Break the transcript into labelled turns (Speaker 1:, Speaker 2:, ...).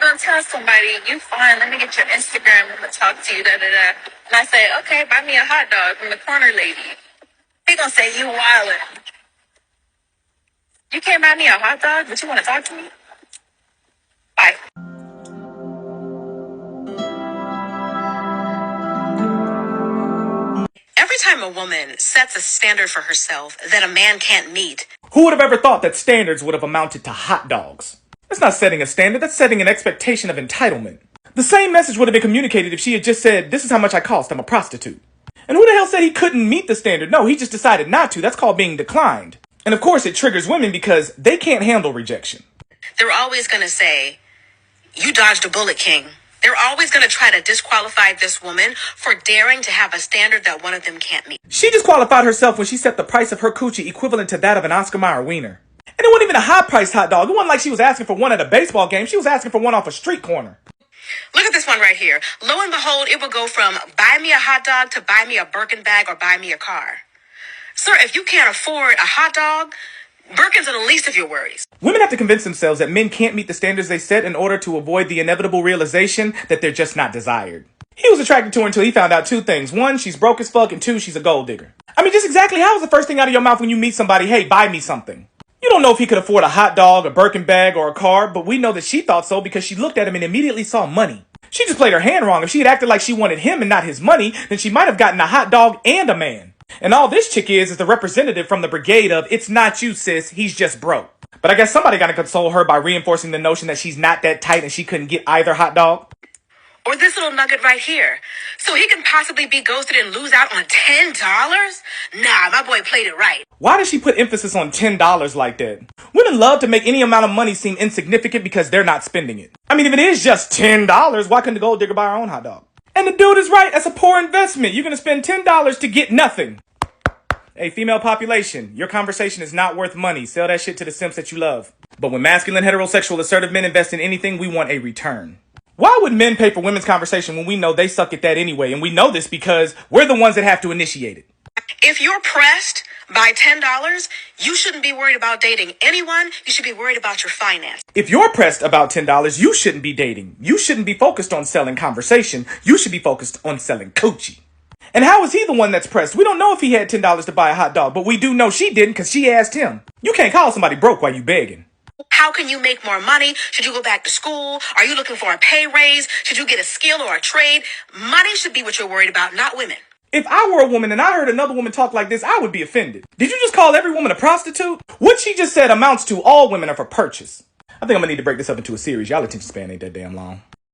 Speaker 1: gonna tell somebody, you fine, let me get your Instagram, I'm gonna talk to you, da da da. And I say, okay, buy me a hot dog from the corner lady. He gonna say, you wildin'. You can't buy me a hot dog, but you wanna talk to me? Bye.
Speaker 2: Every time a woman sets a standard for herself that a man can't meet.
Speaker 3: Who would have ever thought that standards would have amounted to hot dogs? That's not setting a standard, that's setting an expectation of entitlement. The same message would have been communicated if she had just said, this is how much I cost, I'm a prostitute. And who the hell said he couldn't meet the standard? No, he just decided not to. That's called being declined. And of course it triggers women because they can't handle rejection.
Speaker 2: They're always going to say, you dodged a bullet, king. They're always going to try to disqualify this woman for daring to have a standard that one of them can't meet.
Speaker 3: She disqualified herself when she set the price of her coochie equivalent to that of an Oscar Mayer wiener. And it wasn't even a high-priced hot dog. It wasn't like she was asking for one at a baseball game. She was asking for one off a street corner.
Speaker 2: Look at this one right here. Lo and behold, it will go from buy me a hot dog to buy me a Birkin bag or buy me a car. Sir, if you can't afford a hot dog, Birkins are the least of your worries.
Speaker 3: Women have to convince themselves that men can't meet the standards they set in order to avoid the inevitable realization that they're just not desired. He was attracted to her until he found out two things. One, she's broke as fuck, and two, she's a gold digger. I mean, just exactly how is the first thing out of your mouth when you meet somebody, hey, buy me something? You don't know if he could afford a hot dog, a Birkin bag, or a car, but we know that she thought so because she looked at him and immediately saw money. She just played her hand wrong. If she had acted like she wanted him and not his money, then she might have gotten a hot dog and a man. And all this chick is the representative from the brigade of, it's not you, sis, he's just broke. But I guess somebody gotta console her by reinforcing the notion that she's not that tight and she couldn't get either hot dog.
Speaker 2: Or this little nugget right here. So he can possibly be ghosted and lose out on $10? Nah, my boy played it right.
Speaker 3: Why does she put emphasis on $10 like that? Women love to make any amount of money seem insignificant because they're not spending it. I mean, if it is just $10, why couldn't the gold digger buy her own hot dog? And the dude is right, that's a poor investment. You're gonna spend $10 to get nothing. Hey, female population, your conversation is not worth money. Sell that shit to the simps that you love. But when masculine, heterosexual, assertive men invest in anything, we want a return. Why would men pay for women's conversation when we know they suck at that anyway? And we know this because we're the ones that have to initiate it.
Speaker 2: If you're pressed by $10, you shouldn't be worried about dating anyone. You should be worried about your finance.
Speaker 3: If you're pressed about $10, you shouldn't be dating. You shouldn't be focused on selling conversation. You should be focused on selling coochie. And how is he the one that's pressed? We don't know if he had $10 to buy a hot dog, but we do know she didn't because she asked him. You can't call somebody broke while you begging.
Speaker 2: How can you make more money? Should you go back to school? Are you looking for a pay raise? Should you get a skill or a trade? Money should be what you're worried about, not women.
Speaker 3: If I were a woman and I heard another woman talk like this, I would be offended. Did you just call every woman a prostitute? What she just said amounts to all women are for purchase. I think I'm gonna need to break this up into a series. Y'all attention span ain't that damn long.